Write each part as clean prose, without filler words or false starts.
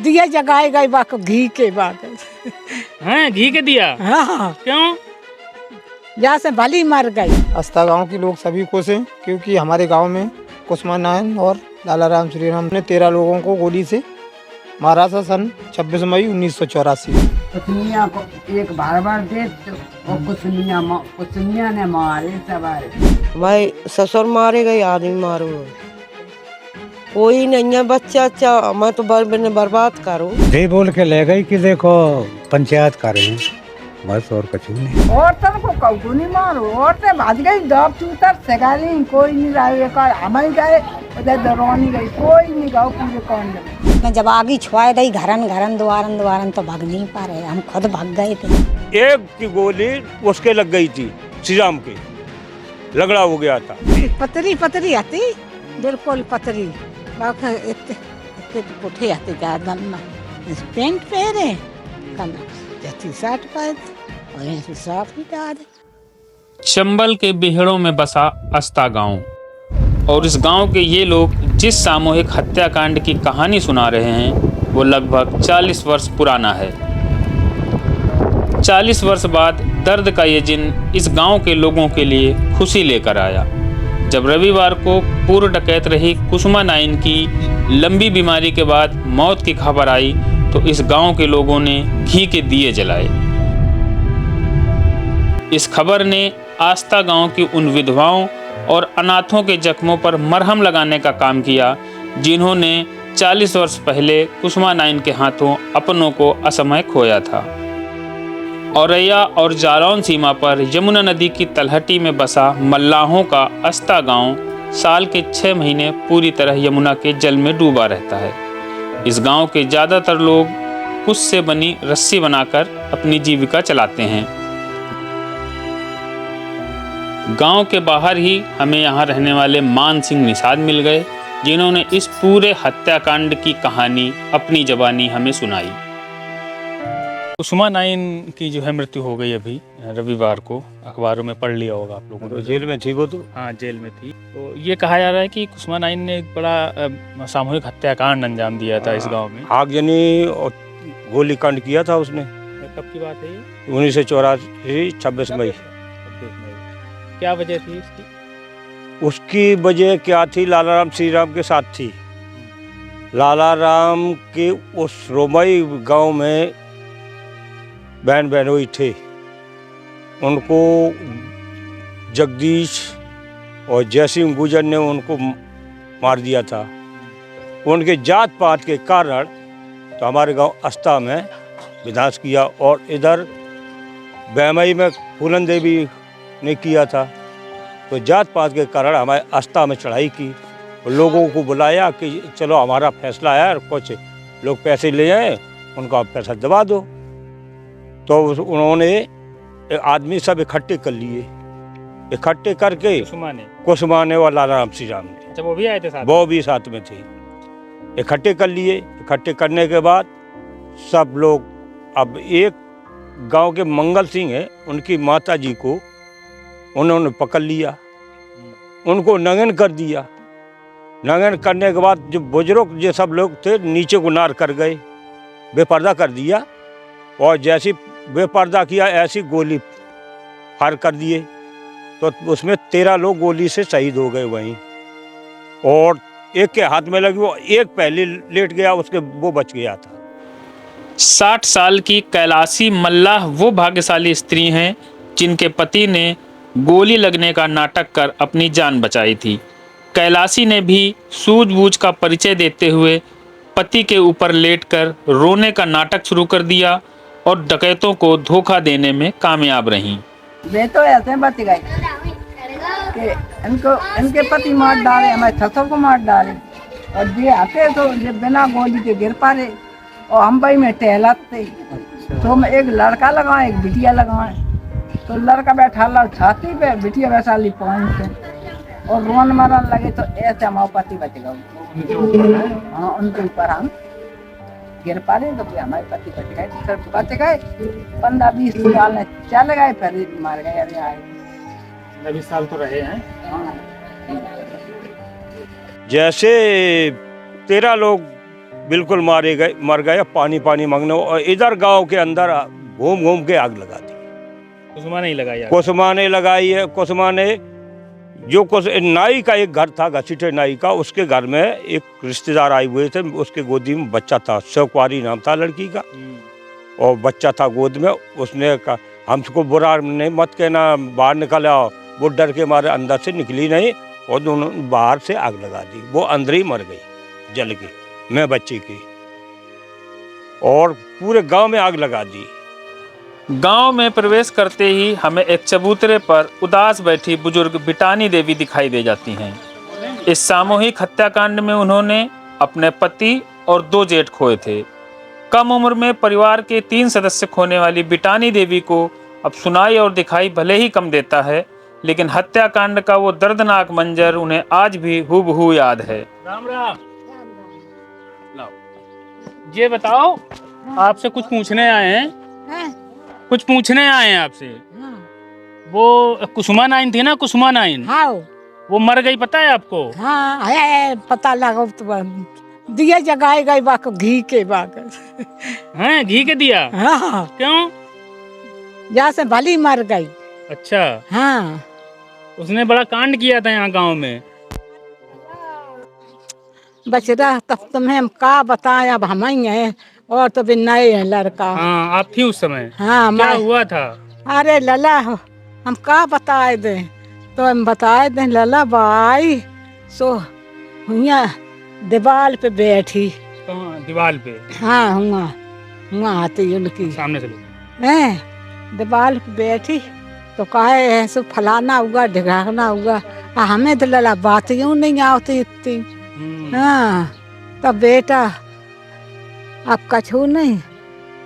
दिया जगाए गए बाको घी के बाद हैं घी के दिया? हाँ क्यों? जहाँ से भली मर गई। आस्था गांव के लोग सभी खुश हैं क्योंकि हमारे गांव में कुसुमा नायन और लाला राम श्रीराम ने 13 लोगों को गोली से मारा था सन 26 मई 1984। कुसुमिया को एक बार दे और कुसुमिया ने मारे सवारे। भाई ससुर मारे गए, आदमी मारो, कोई नहीं है बच्चा। अच्छा मैं तो बर्बाद करूँ। दे बोल के ले गई कि देखो पंचायत कर रहे हैं, बस और कुछ नहीं। औरतन को कौको नहीं मारो, औरतें भाग गई दब चूतर सगाली, कोई नहीं रहा। हमारी गए उधर दरौनी गई, कोई नहीं गाँव पूरे कौन गए। मैं जब आगे छुआ गई घरन घरन द्वारन तो भाग नहीं पा रहे, हम खुद भाग गए थे। एक की गोली उसके लग गई थी, श्री राम के लगड़ा हो गया था। पतरी पतरी आती, बिल्कुल पतरी बाकी इतने पुठे आते गर्दन में, पेंट पहने जैसी शर्ट पहनते और ऐसी साफ ही डाल। चंबल के बिहड़ों में बसा अस्ता गांव, और इस गांव के ये लोग जिस सामूहिक हत्याकांड की कहानी सुना रहे हैं वो लगभग 40 वर्ष पुराना है। 40 वर्ष बाद दर्द का ये दिन इस गांव के लोगों के लिए खुशी लेकर आया, जब रविवार को पूर्व डकैत रही कुसुमा नाइन की लंबी बीमारी के बाद मौत की खबर आई तो इस गांव के लोगों ने घी के दिए जलाए। इस खबर ने आस्था गांव की उन विधवाओं और अनाथों के जख्मों पर मरहम लगाने का काम किया जिन्होंने 40 वर्ष पहले कुसुमा नाइन के हाथों अपनों को असमय खोया था। औरैया और जालौन सीमा पर यमुना नदी की तलहटी में बसा मल्लाहों का अस्ता गांव साल के 6 महीने पूरी तरह यमुना के जल में डूबा रहता है। इस गांव के ज़्यादातर लोग कुश से बनी रस्सी बनाकर अपनी जीविका चलाते हैं। गांव के बाहर ही हमें यहाँ रहने वाले मान सिंह निषाद मिल गए, जिन्होंने इस पूरे हत्याकांड की कहानी अपनी ज़बानी हमें सुनाई। कुसुमा नाइन की जो है मृत्यु हो गई अभी रविवार को, अखबारों में पढ़ लिया होगा आप लोगों ने। तो जेल में थी वो तो? हाँ जेल में थी। तो ये कहा जा रहा है कि कुसुमा नाइन ने एक बड़ा सामूहिक हत्याकांड अंजाम दिया था इस गांव में। आगजनी और गोली कांड किया था उसने। कब की बात है ये? 1984 26 मई। क्या वजह थी इसकी? उसकी वजह क्या थी? लाला राम श्री राम के साथ थी। लाला राम के उस रोमई गांव में बहन बहनोई थे, उनको जगदीश और जयसिंह गुजर ने उनको मार दिया था। उनके जात पात के कारण तो हमारे गांव अस्ता में विनाश किया, और इधर बैमई में फूलन देवी ने किया था। तो जात पात के कारण हमारे अस्ता में चढ़ाई की, लोगों को बुलाया कि चलो हमारा फैसला है, कुछ लोग पैसे ले आए, उनको आप पैसा दबा दो। तो उन्होंने आदमी सब इकट्ठे कर लिए, इकट्ठे करके कुसुमा ने और लाला राम श्री राम ने, अच्छा वो भी आए थे साथ? वो भी साथ में थे। इकट्ठे कर लिए, इकट्ठे करने के बाद सब लोग, अब एक गांव के मंगल सिंह है, उनकी माता जी को उन्होंने पकड़ लिया, उनको नंगन कर दिया। नंगन करने के बाद जो बुजुर्ग जो सब लोग थे नीचे को नार कर गए, बेपर्दा कर दिया, और जैसी बेपर्दा किया ऐसी गोली फायर कर दिए। तो उसमें 13 लोग गोली से शहीद हो गए वहीं, और एक के हाथ में लगी, वो एक पहले लेट गया, उसके वो बच गया था। 60 साल की कैलाशी मल्लाह वो भाग्यशाली स्त्री हैं जिनके पति ने गोली लगने का नाटक कर अपनी जान बचाई थी। कैलाशी ने भी सूझबूझ का परिचय देते हुए पति के ऊपर लेटकर रोने का नाटक शुरू कर दिया और डकैतों को धोखा देने में कामयाब रहीं। वे तो ऐसे बच गए कि इनके पति मार डाले, हमारे ससुर को मार डाले, और ये आते तो ये बिना गोली के गिर पारे, और हम भाई में टहलाते तो हम एक लड़का लगाए, एक बिटिया लगाए। तो लड़का बैठा ला छाती पे, बिटिया बैठा ली पाँव पे, और रोन मरन लगे। तो ऐसे हमारे पति बच गए। हाँ उनके ऊपर हम गिर पारे, तो फिर हमारे पति बच गए। सिर्फ बच गए, 15-20 साल चल गए, फिर मार गए। अरे आए 20 साल तो रहे हैं। जैसे 13 लोग बिल्कुल मर गए, पानी पानी मांगने। और इधर गांव के अंदर घूम घूम के आग लगा दी। कुसुमा नहीं लगाई आग? कुसुमा ने लगाई है। कुसुमा ने जो नाई का एक घर था, घसीटे नाई का, उसके घर में एक रिश्तेदार आए हुए थे, उसके गोदी में बच्चा था, शिवकुमारी नाम था लड़की का, और बच्चा था गोद में। उसने कहा हमको बुरा नहीं मत कहना, बाहर निकल आओ। वो डर के मारे अंदर से निकली नहीं और दोनों बाहर से आग लगा दी। वो अंदर ही मर गई जल के, मैं बच्ची की, और पूरे गांव में आग लगा दी। गांव में प्रवेश करते ही हमें एक चबूतरे पर उदास बैठी बुजुर्ग बिटानी देवी दिखाई दे जाती हैं। इस सामूहिक हत्याकांड में उन्होंने अपने पति और 2 जेठ खोए थे। कम उम्र में परिवार के 3 सदस्य खोने वाली बिटानी देवी को अब सुनाई और दिखाई भले ही कम देता है, लेकिन हत्याकांड का वो दर्दनाक मंजर उन्हें आज भी हूबहू याद है। राम राम। ये बताओ, आपसे कुछ पूछने आए हैं? कुछ पूछने आए हैं आपसे। वो कुसुमा नाइन थी ना, कुसुमा नाइन, हाँ वो मर गई, पता है आपको? हाँ है, पता लगा तो दिए जगाए गए बाक घी के बाक। हैं, घी के दिया? हाँ। क्यों? जैसे भली मर गई। अच्छा। हाँ, उसने बड़ा कांड किया था यहाँ गांव में। बचरा तब तुम्हें हम का बताएं, अब हम ही हैं और तो भी नए हैं लड़का। हाँ, आप थी उस समय? हाँ, क्या हुआ था? अरे लला हम का बताए दे, तो हम बताए दे लला बाई सो हुआ दीवार पे बैठी। कहाँ दीवार पे? हाँ, हुआ आती उनकी सामने से हैं, दीवार पे बैठी तो कहे ऐसे फलाना हुआ ढिगाना हुआ। हमें तो लला बात यूँ नहीं आती इतनी। हाँ, तब बेटा अब कछू नहीं,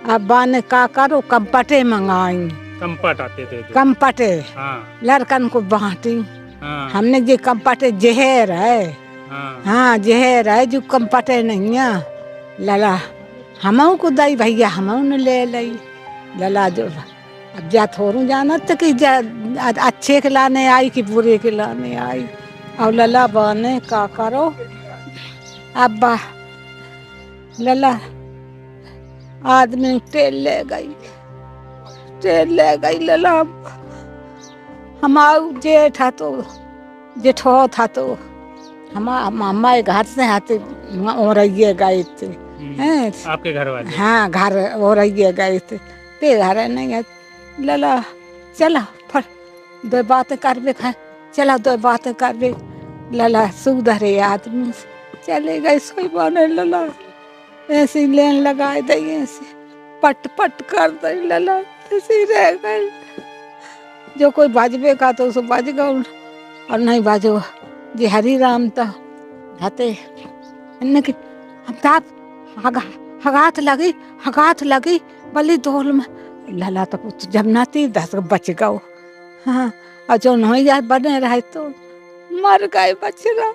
अब बाने का करो, कंपटे मंगाई। कंपट आते थे तो? कंपटे हाँ। लड़कन को बांटी। हाँ। हमने ये कंपटे जहर है। हाँ, जहर है जो कंपटे नहीं है। लला हमऊ को दई भैया, हमऊ ने ले लई। लला जो अब जा थोड़ू जाना तो कि अच्छे के लाने आई कि बुरे के लाने आई। और लला बाने का करो, अब लला आदमी तेल ले गई लला। हमारा जेठा तो जेठो था तो हमारे घर से आते और गए थे। आपके घर वाले? हाँ, घर और गए थे। ते घर नहीं है लला, चला फर 2 बातें करबे खाए, चला 2 बातें करबे। लला सुधरे आदमी चले गए, सोई बने लला ऐसे लेन लगाए दे, ऐसे पट पट कर दे लला, ऐसे रह गए। जो कोई बाजबे का तो उसे बाज गौ, और नहीं बाजो जी हरी राम तो हते इनकी हगात लगी बली दोल में। लला तो जब नाती 10 बच गओ। हाँ, और जो नहीं जाए बने रहे तो मर गए बचरा।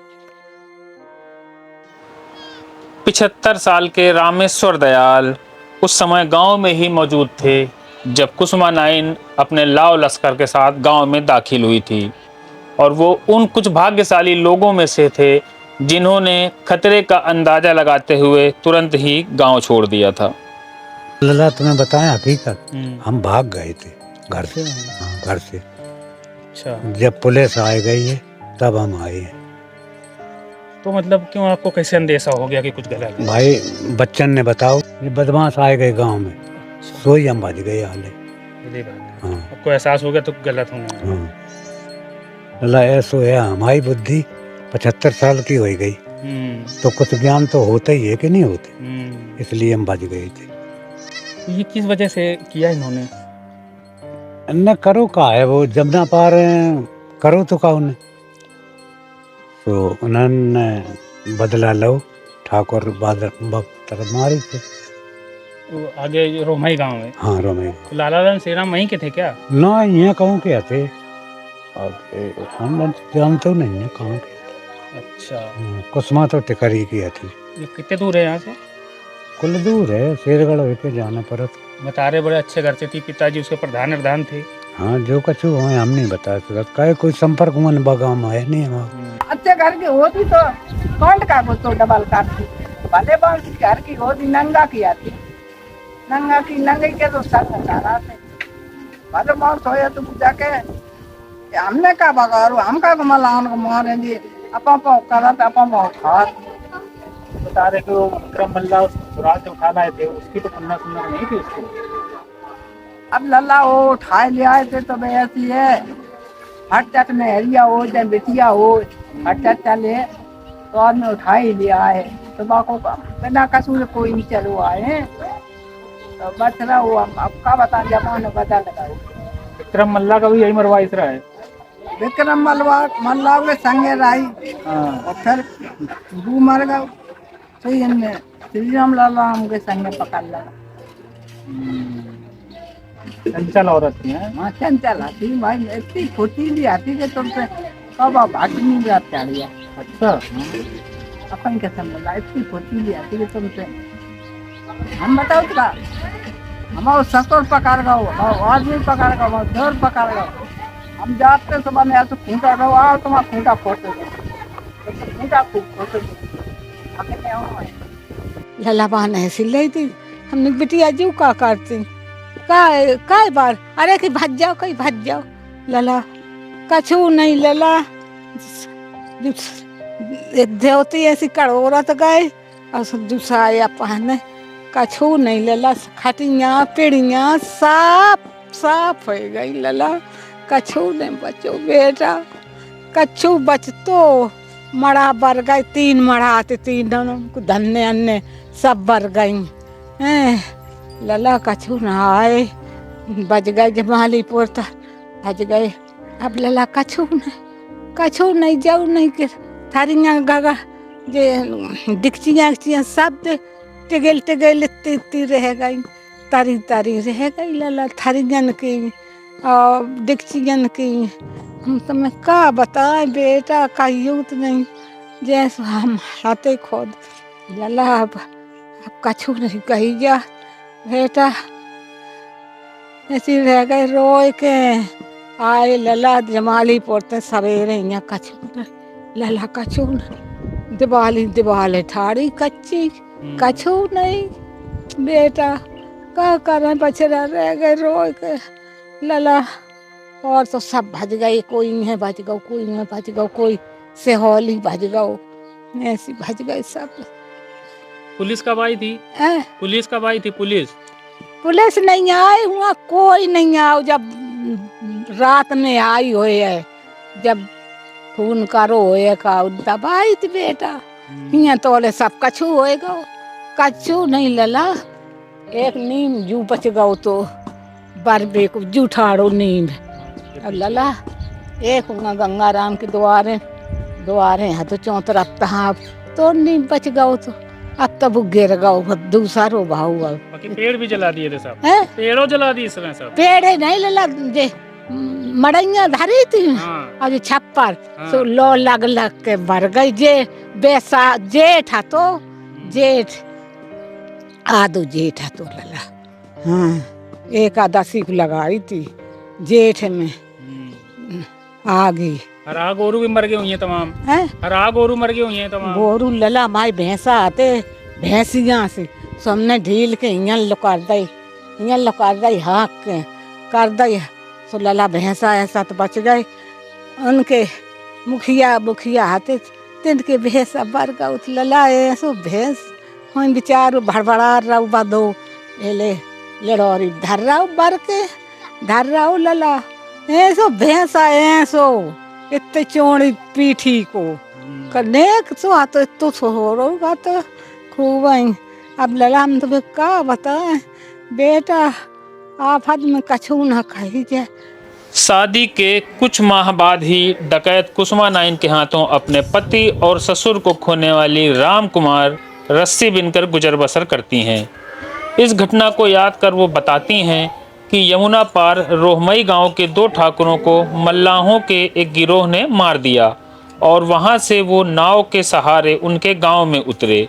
75 साल के रामेश्वर दयाल उस समय गांव में ही मौजूद थे जब कुसुमा नाइन अपने लाव लश्कर के साथ गांव में दाखिल हुई थी, और वो उन कुछ भाग्यशाली लोगों में से थे जिन्होंने खतरे का अंदाजा लगाते हुए तुरंत ही गांव छोड़ दिया था। लला तुम्हें बताया हकीकत, हम भाग गए थे घर से। हाँ, घर से। अच्छा। जब पुलिस आ गई है तब हम आए हैं। तो मतलब क्यों, आपको कैसे अंदेशा हो गया कि कुछ गलत है? भाई बच्चन ने बताओ, ये बदमाश आए गए गांव में, सोई हम बच गए हाले। हाँ। आपको एहसास हो गया तो गलत होना। हाँ, लला ऐसो है, हमारी बुद्धि 75 साल की हो गई तो कुछ ज्ञान तो होता ही है कि नहीं होते, इसलिए हम बच गए थे। ये किस वजह से किया इन्होंने? न करो का है, वो जमुना पार करो तो का उन्हें, तो उन्होंने बदला लो, ठाकुर बख्तर मारी थे। वो आगे रोमई गांव है? हाँ, रोमई। तो लाला राम सेरा वहीं के थे क्या? ना, यहाँ कहूँ क्या थे, अब हम जानते नहीं है कहाँ के। अच्छा। कुसुमा तो टिकरी की थी। ये कितने दूर है यहाँ से? कुल दूर है, शेरगढ़ होके जाना पड़ा। बता रहे बड़े अच्छे घर से थी, पिताजी उसके प्रधान थे। हाँ, जो कछु हो हम नहीं बता सकते, कोई संपर्क में बगाम है नहीं हमारा। अच्छे घर की होती तो कौन का को तो डबल काटती, भले बांस की घर की गोदी नंगा की आती, नंगा की नंगे के तो सब सारा थे भले बांस होया तो जाके हमने का बगारू हमका को मलान को मारे जी अपा पा करा था अपा पा खा बता रहे कि वो विक्रम मल्ला उस सुराज जो उठा लाए थे उसकी तो पन्ना सुन्ना नहीं थी उसको। अब लल्ला वो उठाए ले आए थे तो भाई ऐसी है हट चट में हरिया हो चाहे बिटिया हो हट चट चले तो आदमी उठा ही ले आए तो बाको बिना कसूर कोई नहीं चलो आए तो बच रहा वो अब का बता जमाने बता लगा विक्रम मल्ला का भी यही मरवा इस रहा है। विक्रम मल्ला के संगे रही और फिर दू मर गए तो इनमें श्री राम लाला हमके संगे पकड़ लगा। चंचल औरत थी हैं। हाँ चंचल आती भाई इतनी छोटी भी आती कि तुमसे कब आप भाग नहीं जाते आ गया। अच्छा अपन कैसे बोला इतनी छोटी भी आती कि तुमसे हम बताओ तो हमारा ससुर पकड़ गो आदमी पकड़ गो जोर पकड़ गो हम जाते तो मैंने ऐसे खूंटा गो आओ तुम्हारा खूंटा फोटे खूंटा फोटे लला बहन ऐसी लाई थी हमने बिटिया जू का करती काय बार अरे कि भज जाओ कहीं भज जाओ लला कछु नहीं लला एक देवती ऐसी कड़ोरत गए और दूसरा या पहने कछु नहीं लला खटिया पिड़िया साफ हो गई लला कछु नहीं बचो बेटा कछु बचतो मड़ा बर गए 3 मड़ा आते 3 धन्ने अन्ने सब बर गई लला कछु न आए बज गए जमालीपुर तक बज गए अब लला कछु नहीं जाऊ नहीं के थारियाँ गागा जे डिक्चियाँ सब टिगल इतनी रह गई तारी रह गई लला थारियन की और डिक्चियन की हम तुम्हें का बताएं बेटा का यूथ नहीं जैसे हम हाथे खोद लला अब कछु नहीं कही जा बेटा ऐसी रह गए रोए के आए लला जमाली पोते सवेरे यहाँ कछु लला कछु नहीं दिवाली ठाड़ी कच्ची कछु नहीं बेटा का करें बचरा रह गए रोए के लला और तो सब भज गए कोई नहीं भज गओ कोई नहीं भज गओ कोई सेहोली भज गओ ऐसी भज गए सब। पुलिस कब आई थी? पुलिस कब आई थी? पुलिस नहीं आई हुआ कोई नहीं आओ जब रात में आई हुई है जब खून करो होए का तब आई थी बेटा यहाँ तोले सब कछु होएगा कछु नहीं लला एक नीम जू बच गओ तो बरबे को जूठाड़ो नीम अब लला एक गंगाराम के द्वारे है तो चौतरफ तहाँ तो नीम बच गओ तो अब तब गिर गओ दूसरा भाव पेड़ भी जला दिए थे सब पेड़ों जला दिए सब पेड़ नहीं लला जे मड़ैया धरी थी और जो छप्पर तो लो लग के भर गई जे बेसा जेठ तो जेठ आदो जेठ तो लला हाँ एकादशी को लगाई थी जेठ में आ गई हरा गोरू भी मर गए हुई हैं तमाम हरा गोरू मर गए हुई हैं तमाम गोरू लला माई भैंसा आते भैंसियाँ से सबने ढील के यहाँ लुकार दई हाँक के कर दई तो लला भैंसा ऐसा तो बच गए उनके मुखिया आते तिनके भैंसा बर गऊ लला ऐसो भैंस हम बेचारो भड़बड़ा रहा बदो ले लड़ोरी धर रहा बर के धर रहा लला ऐसो भैंसा ऐसो इतने चौड़ी पीठी को कनेक सो आतो इतो सोरोगा तो खूब अब लला हम तुम्हें का बताएं बेटा आफत में कछु न कही जाए। शादी के कुछ माह बाद ही डकैत कुसुमा नाइन के हाथों अपने पति और ससुर को खोने वाली राम कुमार रस्सी बिनकर गुजर बसर करती हैं। इस घटना को याद कर वो बताती हैं कि यमुना पार रोहमई गांव के 2 ठाकुरों को मल्लाहों के एक गिरोह ने मार दिया और वहां से वो नाव के सहारे उनके गांव में उतरे।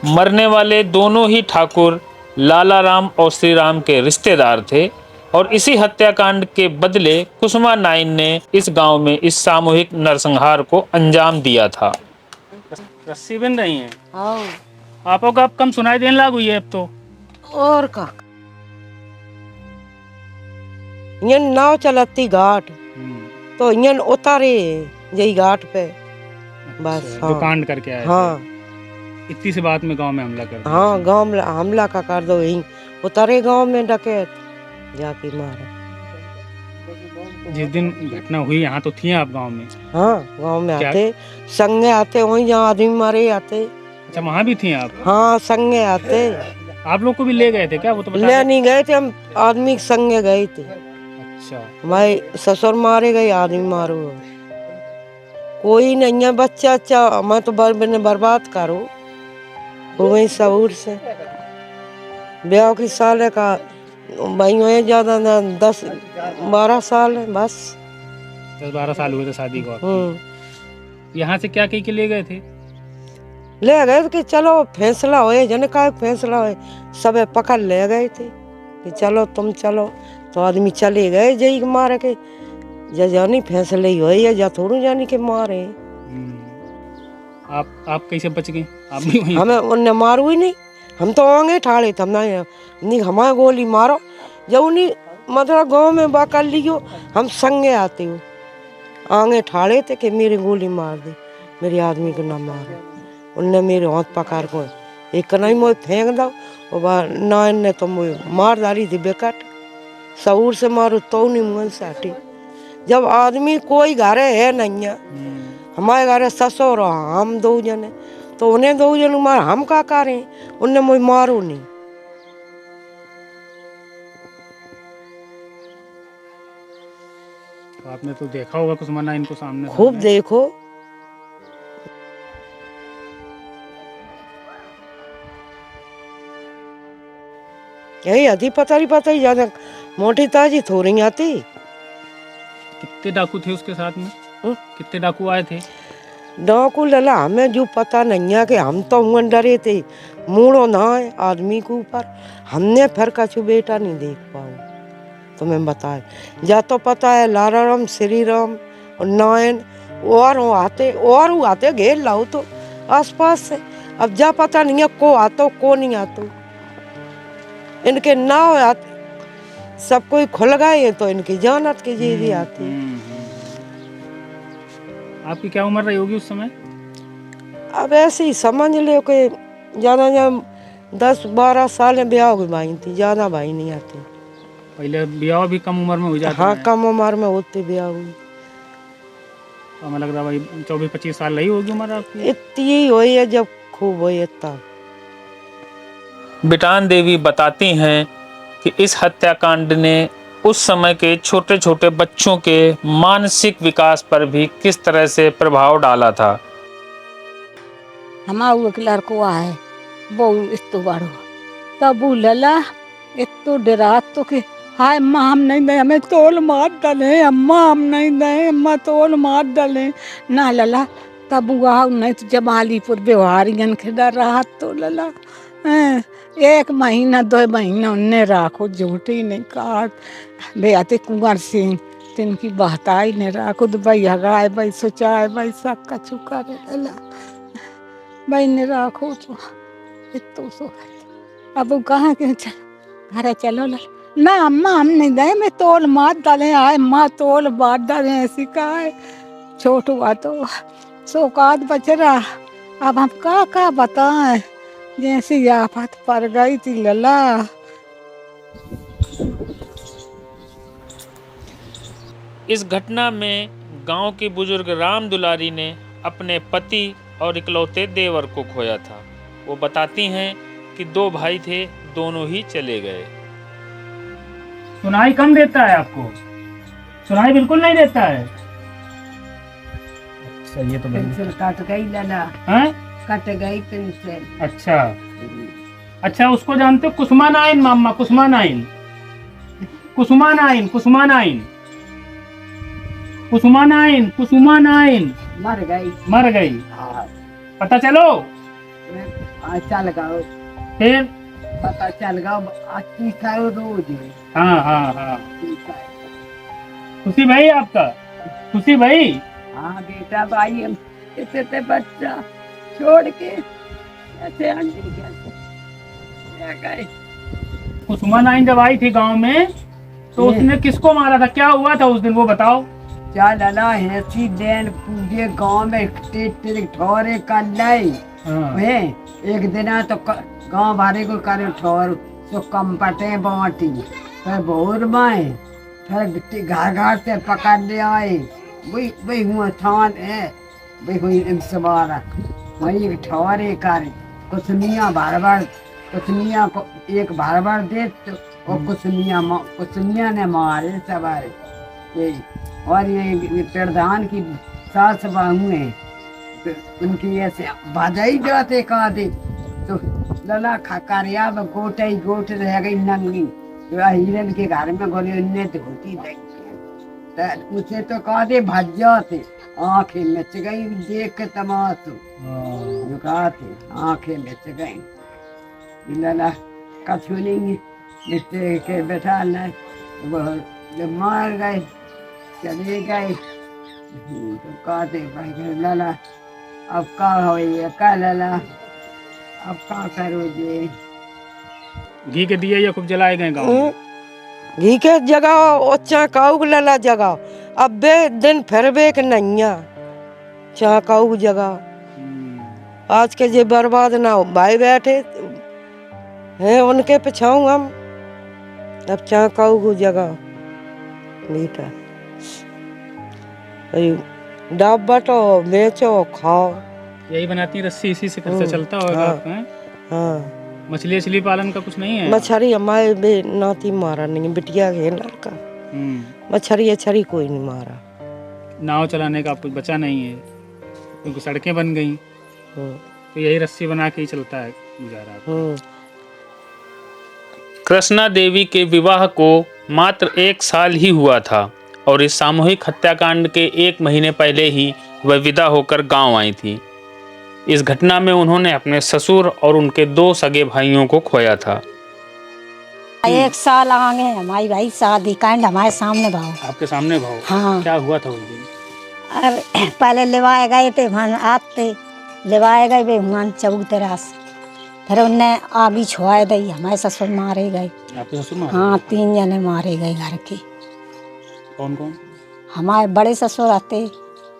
मरने वाले दोनों ही ठाकुर लाला राम और श्री राम के रिश्तेदार थे और इसी हत्याकांड के बदले कुसुमा नाइन ने इस गांव में इस सामूहिक नरसंहार को अंजाम दिया था। रस्सी बिन रही हैं। आपको का अब कम सुनाई देने लागू ये अब तो। और का ये नाव चलती घाट तो ये उतारे यही घाट पे बस। हाँ दुकान करके आए हाँ थे। इतनी सी बात में गांव में हमला कर दिया। हाँ गांव में हमला का कर दो यही उतारे गांव में डकैत जाके मारे। जिस दिन घटना हुई यहाँ तो थी आप गांव में? हाँ गांव में क्या? आते संगे आते वहीं जहाँ आदमी मारे आते। अच्छा वहाँ भी थी आप? हाँ संगे आते। आप लोग को भी ले गए थे क्या? वो तो बता ले नहीं गए थे हम आदमी के संगे गए थे। अच्छा भाई ससुर मारे गए आदमी मारो कोई नहीं है बच्चा अच्छा मैं तो बर्बाद करो वही सबूर से ब्याह की साल का भाई वही ज्यादा 10-12 साल है बस। 10-12 साल हुए थे शादी को। यहाँ से क्या कह के ले गए थे? ले गए कि चलो फैसला होए जने का फैसला होए सब पकड़ ले गए थे कि चलो तुम चलो तो आदमी चले गए जई मारे के जानी फैसले ही होए या थोड़ू जानी के मारे। आप कैसे बच गए? आप भी वहीं? हमें उनने मारू ही नहीं हम तो आगे ठाड़े थे नहीं हमारे गोली मारो जब उन्हीं मतलब गांव में बा कर लियो हम संगे आते हो आगे ठाड़े थे कि मेरी गोली मार दे मेरे आदमी को ना मारो। उनने मेरे हाथ पकड़ को एक नहीं मोए फेंक दो और ना ने तो मोए मार डाली थी बेकट सबूर से मारो तो नहीं मुँह से हटी। जब आदमी कोई घर है नहीं है हमारे घर ससुर हम 2 जने तो उन्हें 2 जन मार हम का करें उनने मुझे मारो नहीं। आपने तो देखा होगा कुसुमा इनको सामने खूब देखो यही आधी पता ही ज्यादा मोटी ताजी थोड़ी आती। कितने डाकू थे उसके साथ में? कितने डाकू आए थे? डाकू लला हमें जो पता नहीं है कि हम तो हुए डरे थे मूड़ो ना है आदमी के ऊपर हमने फिर कछु बेटा नहीं देख पाओ तुम्हें बताए जा तो पता है लारा राम श्री राम और नायन और वो आते घेर लाओ तो आसपास से अब जा पता नहीं है को आतो को नहीं आतो इनके नाव आते सब कोई खुल गए तो इनकी जानत की जी आती। आपकी क्या उम्र रही होगी उस समय? अब ऐसे ही समझ लो कि ज्यादा 10-12 साल ब्याह हो भाई थी ज्यादा भाई नहीं आती। पहले ब्याह भी कम उम्र में हो जाता हाँ है। कम उम्र में होते ब्याह हुई। हमें लग रहा भाई 24-25 साल रही होगी उम्र आपकी। इतनी ही हुई है जब खूब हुई इतना। बिटान देवी बताती हैं कि इस हत्याकांड ने उस समय के छोटे छोटे बच्चों के मानसिक विकास पर भी किस तरह से प्रभाव डाला था। हमारा एक लड़को है वो इतो बड़ो तब वो लला इतो डरा तो कि हाय अम्मा हम नहीं दे हमें तोल मार डाले अम्मा हम नहीं दे अम्मा तोल मार डाले ना लला तब वो आओ नहीं तो जमालीपुर व्यवहारियन के डर रहा तो लला 1 महीना 2 महीना उनने राखो झूठी नहीं काट बेआते कुंवर सिंह तिनकी बहताई ने राखो तो भाई हगाए भाई सोचाए भाई सब कछु करे लला भाई ने राखो तो इतो सो अब वो कहाँ के घर चलो ना अम्मा हम नहीं दे मैं तोल मार डाले आए माँ तोल मार डाले ऐसी का है छोटू हुआ तो सौकात बच रहा अब हम का बताएं जैसी आफत पड़ गई थी लला। इस घटना में गांव के बुजुर्ग राम दुलारी ने अपने पति और इकलौते देवर को खोया था। वो बताती हैं कि 2 भाई थे दोनों ही चले गए। सुनाई कम देता है आपको? सुनाई बिल्कुल नहीं देता है? अच्छा ये तो पेंसिल कट गई लला। हैं? कट गई पेंसिल। अच्छा उसको जानते हो कुसुमा नाइन मामा कुसुमा नाइन मर गई पता चलो चल गओ फिर पता चल गओ अच्छी खाओ रोज। हाँ खुशी भाई आपका खुशी भाई। हाँ बेटा भाई हम इतने बच्चा छोड़ के ऐसे आंटी कैसे क्या करे। कुसुमा नाइन जब आई थी गांव में तो उसने किसको मारा था, क्या हुआ था उस दिन वो बताओ। क्या लला हैसी देन पूरे गांव में ठोरे कर लाई। वे एक दिन तो गांव वाले को करे ठोर तो कंपटे बांटी फिर भोर में फिर घर घर से पकड़ ले आए। वही हुआ थान है वही हुई सवारा वही एक ठोरे करे कुसमिया बार कुसमिया को एक बार दे तो और कुसमिया ने मारे सवारे ये। और ये प्रधान की सास बहू है तो उनकी ऐसे बाजाई जाते कहा दे तो लला खकारिया में गोट रह गई नंगी तो हिरन के घर में गोली उन्हें धोती देंगे उसे तो कहा दे भज जाते आंखें मिच गई देख के तमाशो कहा थे आंखें मिच गई। लला कछु नहीं मिट्टी के बैठा न वो मार गए चले गए तो कहते भाई लला अब का हो का लला अब का करो जे। घी के दिए या खूब जलाए गए गांव में? घी के जगाओ ओचा काऊ लला जगाओ अब बे दिन फिर बे के नैया चा काऊ जगाओ आज के जे बर्बाद ना हो भाई बैठे हैं उनके पिछाऊं हम अब चा काऊ जगाओ बेटा डाब बटो बेचो खाओ। यही बनाती है रस्सी, इसी से खर्चा चलता होगा आपका? हाँ मछली पालन का कुछ नहीं है? मछली हमारे बे नाती मारा नहीं बिटिया के लड़का मछली कोई नहीं मारा। नाव चलाने का कुछ बचा नहीं है क्योंकि सड़कें बन गई तो यही रस्सी बना के ही चलता है गुजारा। कृष्णा देवी के विवाह को मात्र 1 साल ही हुआ था और इस सामूहिक हत्याकांड के 1 महीने पहले ही वह विदा होकर गांव आई थी। इस घटना में उन्होंने अपने ससुर और उनके 2 सगे भाइयों को खोया था। 1 साल आगे हमारी भाई शादी कांड हमारे सामने भाव। आपके सामने भाव? हाँ। क्या हुआ था उस दिन? अरे पहले लिवाए गए थे वहाँ आते लिवाए गए वे वहाँ चबूतरास फिर उनने आगी छुआए दी हमारे ससुर मारे गए। आपके ससुर मारे? हाँ 3 जने मारे गए घर के। कौन कौन? हमारे बड़े ससुर आते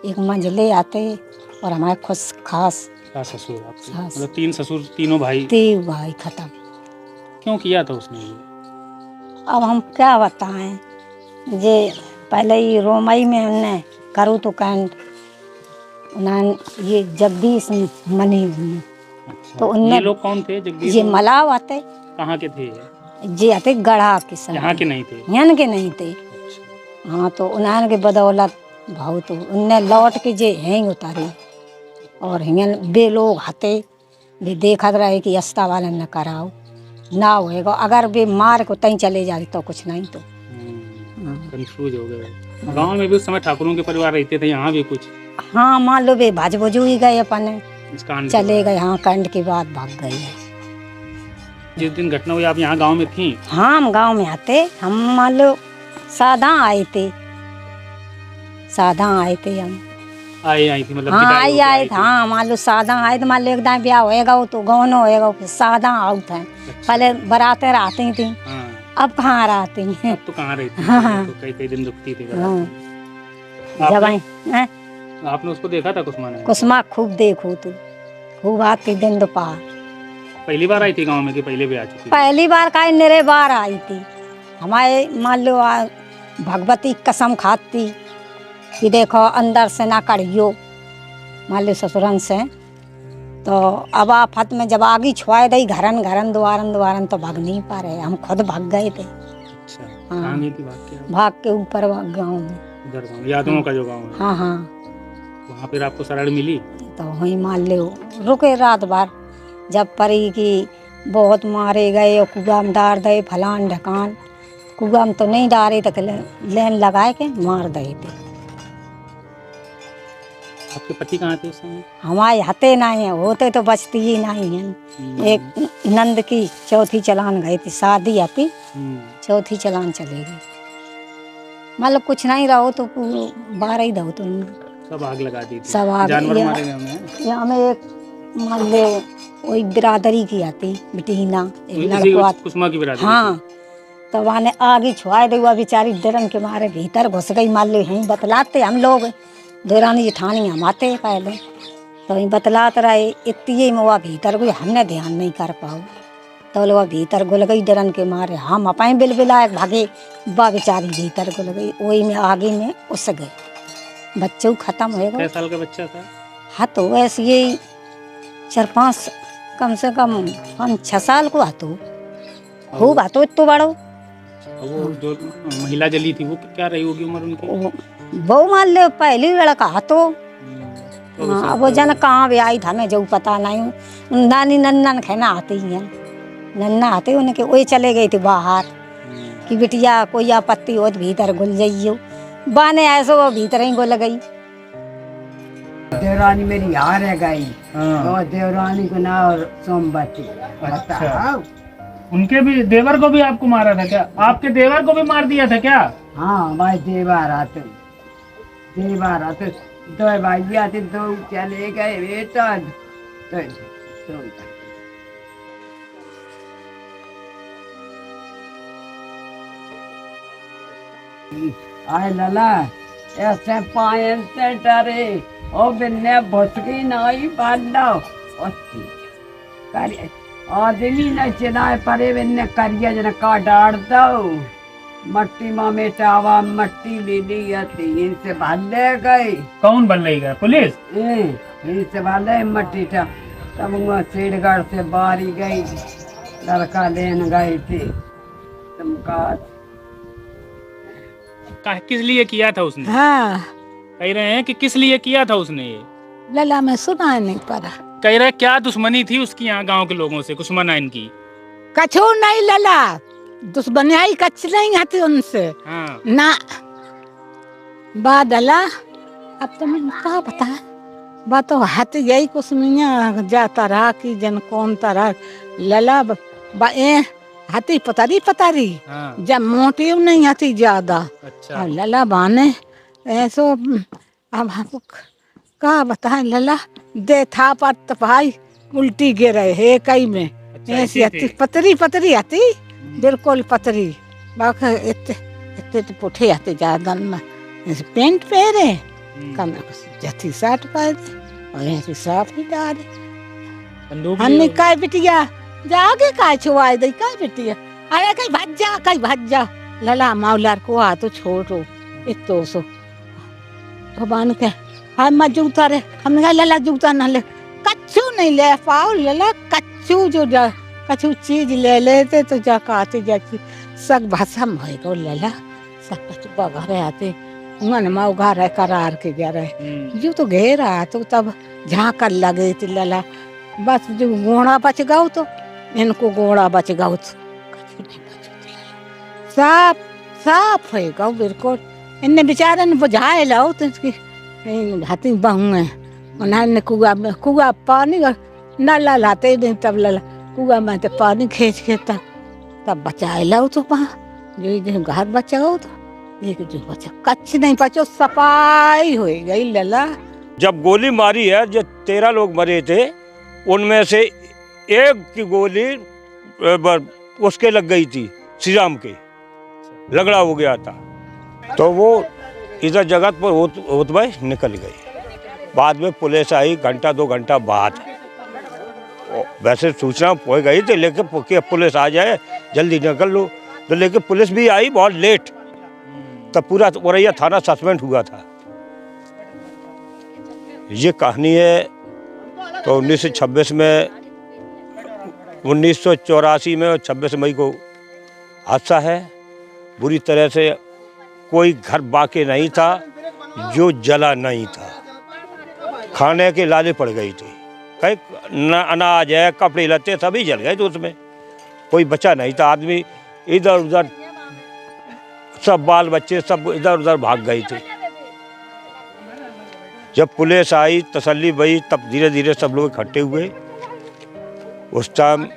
एक मंझले आते और हमारे खुश खास ससुर आपके? मतलब 3 ससुर तीनों भाई? 3 भाई खत्म। क्यों किया था उसने? अब हम क्या बताएं जे पहले ही रोमई में उन्हें करूँ तो कांड ये जगदीश मनी अच्छा। तो उनने ये लोग कौन थे जगदीश? ये मलाव आते। कहाँ के थे? जे आते गढ़ा के सब। यहाँ के नहीं थे? यहाँ के नहीं थे। हाँ तो उन्हें के बदौलत भाव तो उनने लौट के जे हैं उतारी और हिंगन बे लोग आते भी देखा रहे कि अस्ता वाले न कराओ ना होएगा अगर वे मार को तई चले जाते तो कुछ नहीं तो कंफ्यूज हो गए। गांव में भी उस समय ठाकुरों के परिवार रहते थे, यहाँ भी कुछ? हाँ मान लो वे भाजबजू ही गए अपने चले गए। हाँ कांड के बाद भाग गए। जिस दिन घटना हुई आप यहाँ गांव में थी? हाँ हम गांव में आते हम मान लो सादा आए थे हम आई थी मतलब? हाँ आए थे। हाँ मान लो सादा आए थे मान लो एक दाम ब्याह होएगा तो गौन होएगा फिर सादा आउट है। पहले बराते रहती थी अब कहाँ रहती हैं? अब तो कहाँ रहती? हाँ तो कई दिन रुकती थी। जब आपने उसको देखा था कुसुमा ने? कुसुमा खूब देखो तू खूब आती दिन दोपहर। पहली बार आई थी गांव में कि पहले भी आ चुकी? पहली बार का निरे बार आई थी। हमारे मान लो भगवती कसम खाती कि देखो अंदर से ना करियो मान लो ससुरन से तो अब आफत में जब आगी छुआए दी घरन द्वारन तो भाग नहीं पा रहे हम खुद भाग गए थे। अच्छा। हाँ। कहाँ गई थी भाग के ऊपर गाँव में उधर गाँव यादवों का जो गाँव है? हाँ हाँ वहाँ फिर आपको शरण मिली? तो वहीं मान लो रुके रात भर जब परी की बहुत मारे गए और कुआ में डार दे फलान ढकान कुआ में तो नहीं डारे तो लेन लगाए के मार दे थे। आपके पति कहाँ थे उस समय? हमारे हते नहीं है होते तो बचती ही नहीं है। एक नंद की चौथी चलान गई थी शादी आती चौथी चलान चली गई मतलब कुछ नहीं रहो तो 12 ही दो तुम सब आग लगा दी थी। सब आग जानवर मारे गए हमें? हमें एक मान ले वही बिरादरी की आती बिटीना एक इसी लड़को कुसुमा की बिरादरी हाँ तो वाने आगे छुआ दे हुआ बेचारी डरन के मारे भीतर घुस गई मान ली यहीं बतलाते हम लोग देवरानी जेठानी हम आते पहले तो वहीं बतलाते रहे इतनी में वह भीतर गई हमने ध्यान नहीं कर पाओ तो लोग भीतर गुल गई डरन के मारे हम अपने बिलबिलाए भागे बा बेचारी भीतर गुल गई वही में आगे में उस गए बच्चों खत्म हो कै गए। साल का बच्चा था? हाँ तो वैसे यही 4-5 कम से कम 5-6 साल को हाथो खूब हाथो इतो बड़ो वो जो महिला जली थी वो क्या रही होगी उम्र उनकी? वो मान लो पहली लड़का हाथो हाँ वो जन कहाँ भी आई था मैं जो पता नहीं नानी नन्ना कहना आते ही हैं नन्ना आते उनके वही चले गई थी बाहर कि बिटिया कोई आपत्ति हो तो भीतर घुल जाइयो बाने ऐसो वो भीतर ही घुल गई। देवरानी मेरी हार है गई और देवरानी को नाम सोमवती। अच्छा। उनके भी देवर को भी आपको मारा था क्या? आपके देवर को भी मार दिया था क्या? हाँ भाई देवर आते दो भाई आते दो चले गए बेटा तो आए लला ऐसे पायल से डरे और बिन्ने भुसकी नाई बांधा करिए आदमी न चिनाए परे बिन्ने करिए जन का डाड़ दो मट्टी माँ मेटावा मट्टी ले ली इनसे भाले गए। कौन बन रही गया? पुलिस? इनसे भाले मट्टी था तब वहाँ सीढ़गढ़ से बारी गई लड़का लेन गए थे तुमका किस लिए किया था उसने? हाँ कह रहे हैं कि किस लिए किया था उसने ये? लला में सुना नहीं पड़ा। कह रहे क्या दुश्मनी थी उसकी यहाँ गांव के लोगों से कुसुमा नाइन की? कछु नहीं लला दुश्मनियाई कच नहीं आती उनसे हाँ। ना बादला अब तो मैं क्या बताए बात तो हाथ यही कुछ जाता रहा कि जन कौन तरह लला हाथी पतारी हाँ। जब मोटी नहीं आती ज्यादा। अच्छा। लला बाने ऐसो अब हमको क्या बताए लला दे था पर तपाई उल्टी गिरे है कई में ऐसी आती पतरी आती बिल्कुल पतरी बाकी इतने तो पुठे आते ज्यादा में पेंट पहरे कम जथी शर्ट पाए और ऐसी साफ ही डाले हमने काय बिटिया जागे काय छुआए दई काय बिटिया अरे कई भज जा लला माउलार को आ तो छोड़ो इतो सो तो बान के हम मत जूता रे हमने कहा लला जूता ना ले कच्चू नहीं ले पाओ लला कच्चू जो कछु चीज ले लेते तो जा काते जाती सग भसम है को लला सब कछु घरे आते मन माऊ घर करार के जा रहे जो तो घेरा तो तब झांकल लगे थी लला बस जो गोड़ा बच गऊ तो इनको गोड़ा बच गऊ तो कछु नहीं बच साफ साफ है गऊ बिल्कुल इन्ने बेचारे ने बुझाए लाओ तो इसकी हाथी बहू है उन्होंने कुआ पानी नला लाते नहीं तब लला कुआ में तो पानी खींच के तब बचाए लाओ तो वहाँ जो घर बचाओ तो एक जो बचा कच्छ नहीं बचो सफाई हो गई लला। जब गोली मारी है जो 13 लोग मरे थे उनमें से एक की गोली उसके लग गई थी श्री राम के लगड़ा हो गया था तो वो इधर जगत पर होत भाई निकल गई। बाद में पुलिस आई घंटा 2 घंटा बाद वैसे सूचना पहुँच गई थी लेकिन पुलिस आ जाए जल्दी निकल लो तो लेकिन पुलिस भी आई बहुत लेट तब पूरा औरैया थाना सस्पेंड हुआ था। ये कहानी है तो 1926 में 1984 में 26 मई को हादसा है। बुरी तरह से कोई घर बाकी नहीं था जो जला नहीं था खाने के लाले पड़ गई थी कहीं अनाज है कपड़े लत्ते सभी जल गए थे उसमें कोई बचा नहीं था। आदमी इधर उधर सब बाल बच्चे सब इधर उधर भाग गए थे। जब पुलिस आई तसल्ली भई तब धीरे धीरे सब लोग इकट्ठे हुए। उस टाइम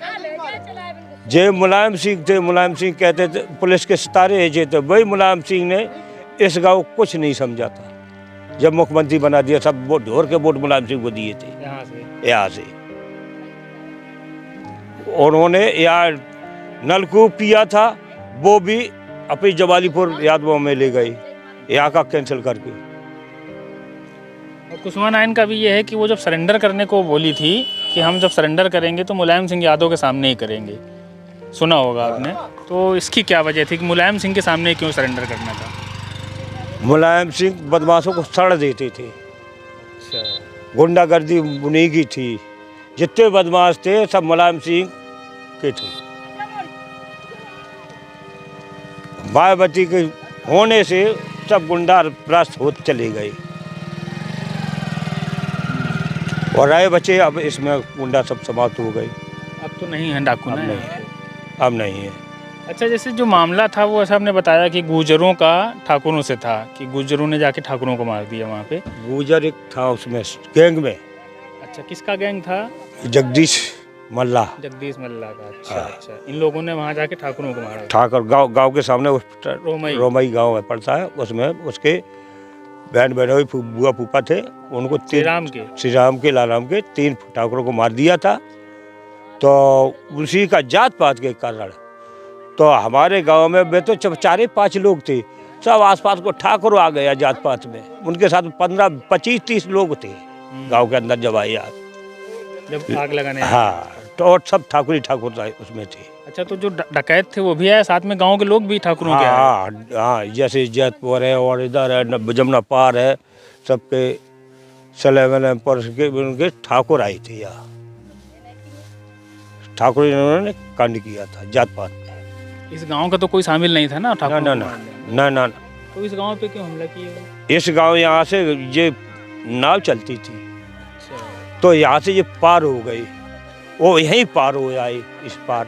जय मुलायम सिंह थे मुलायम सिंह कहते थे पुलिस के सितारे जे थे वही मुलायम सिंह ने इस गाँव कुछ नहीं समझा था जब मुख्यमंत्री बना दिया सब वोट ढोर के वोट मुलायम सिंह को दिए थे यहाँ से। उन्होंने यार नलकूप किया था, वो भी अपनी जवालीपुर यादवों में ले गए, यहाँ का कैंसिल करके। और कुसुमा नायन का भी ये है कि वो जब सरेंडर करने को बोली थी कि हम जब सरेंडर करेंगे तो मुलायम सिंह यादव के सामने ही करेंगे, सुना होगा आपने, तो इसकी क्या वजह थी कि मुलायम सिंह के सामने क्यों सरेंडर करना था? मुलायम सिंह बदमाशों को सड़ देते थे, गुंडागर्दी उन्हीं की थी, जितने बदमाश थे सब मुलायम सिंह के थे। मायावती के होने से सब गुंडा भ्रष्ट होते चले गए और रहे बचे अब इसमें गुंडा सब समाप्त हो गए। अब तो नहीं है डाकू ना? अब नहीं है। अच्छा, जैसे जो मामला था वो ऐसा आपने बताया कि गुर्जरों का ठाकुरों से था, कि गुर्जरों ने जाके ठाकुरों को मार दिया वहाँ पे। गुर्जर एक था उसमें गैंग में। अच्छा, किसका गैंग था? जगदीश मल्ला। जगदीश मल्ला का। अच्छा अच्छा, इन लोगों ने वहाँ जाके ठाकुरों को मारा। ठाकुर गांव के सामने उस रोमई गांव है पड़ता है, उसमें उसके बहन बहनोई बुआ फूफा थे, उनको श्री राम के लाराम के 3 ठाकुरों को मार दिया था। तो उसी का जात पात के कारण तो हमारे गांव में वे तो 4-5 लोग थे, सब आसपास को ठाकुर आ गया जात पात में, उनके साथ 15-25-30 लोग थे गांव के अंदर जब आए जब आग लगाने। हाँ, तो और सब ठाकुर उसमें थे। अच्छा, तो जो डकैत थे वो भी आए साथ में, गांव के लोग भी ठाकुरों के आए? हाँ, जैसे जैतपुर है और इधर है जमुना पार है, सबके सलेवन पर उनके ठाकुर आए थे यहाँ। ठाकुर इन्होंने कांड किया था जात पात में। इस गांव का तो कोई शामिल नहीं था ना ठाकुर? ना। तो इस गांव पे क्यों हमला किया? इस गांव यहाँ से ये नाव चलती थी, तो यहाँ से ये पार हो गई, वो यहीं पार हो आए इस पार।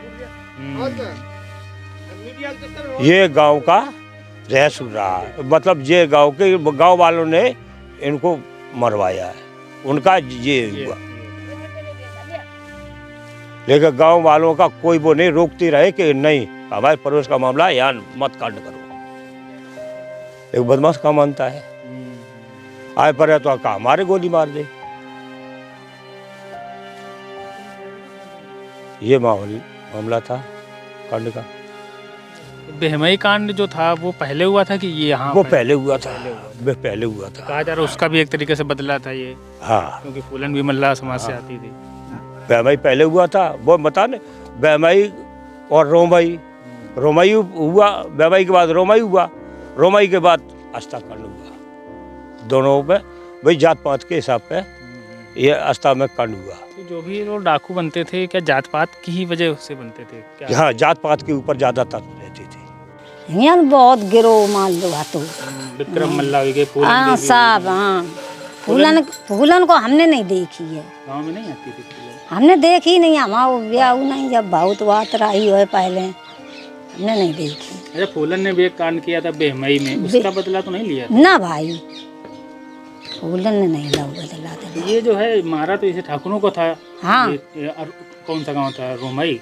ये गांव का रहस्य रहा, मतलब ये गांव वालों ने इनको मरवाया है, उनका ये हुआ। लेकिन गांव वालों का कोई वो नहीं रोकती रहे कि नहीं हमारे पड़ोस का मामला है, यहाँ मत कांड करो। एक बदमाश का मानता है, आए पर है तो हमारे गोली मार दे। ये मामला था कांड का। बेहमई कांड जो था वो पहले हुआ था कि ये यहाँ? वो पहले हुआ था, पहले हुआ था। कहा जा रहा उसका भी एक तरीके से बदला था ये। हाँ, क्योंकि फूलन भी मल्ला समाज से आती थी। बेहमई पहले हुआ था, वो बता ने, बेहमई और रोमई हुआ, बेहमई के बाद रोमई हुआ, रोमई के बाद आस्था कांड हुआ। दोनों पे भाई जात पात के हिसाब पे ये आस्था में कांड हुआ। तो जो भी लोग डाकू बनते थे क्या जात पात की ही वजह से बनते थे क्या? हाँ, जात पात के ऊपर ज्यादातर रहते थे। यहाँ बहुत गिरो मान लो तो विक्रम मल्ला भी गए, हाँ साहब। हाँ, फूलन को हमने नहीं देखी है, गाँव में नहीं आती थी फूलन? हमने देखी नहीं, हमारा ब्याह नहीं, जब बहुत बात रही हो पहले हमने नहीं देखी। अच्छा, फूलन ने भी एक कांड किया था बेहमई में, उसका बदला तो नहीं लिया? ना भाई, फूलन ने नहीं ला बदला था। ये जो है मारा तो इसे ठाकुरों को था। हाँ। कौन सा गांव था? रोमई।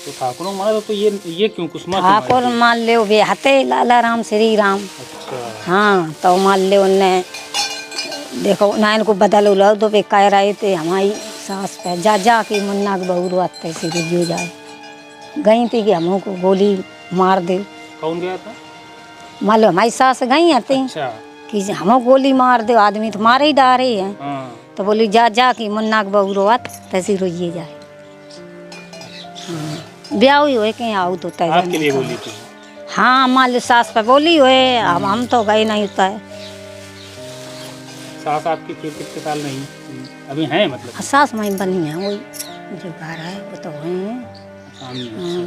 तो ठाकुरों मारा तो ये क्यों कुसुमा ठाकुर मान ले वे हते लाला राम श्री राम। अच्छा। हाँ, तो मान ले उनने देखो नायन को बदल उला तो वे कह रहे थे हमारी सास पे जा के मुन्ना के बहू रोते से जो जाए गई थी कि हम को गोली मार दे। कौन गया था? मान लो हमारी सास गई आती। अच्छा। कि हम गोली मार दे, आदमी तो मारे ही डारे हैं। हाँ। तो बोली जा कि मुन्ना के बहू रोत तैसी रोइए जाए। हाँ, ब्याह हुई हो कहीं आओ तो तय आपके लिए बोली थी? हाँ, मान लो सास पे बोली हुए, अब हम तो गए नहीं होता है। सास आपकी कितने साल नहीं अभी हैं मतलब? सास माई बनी है, वही जो घर है वो तो है। सामने।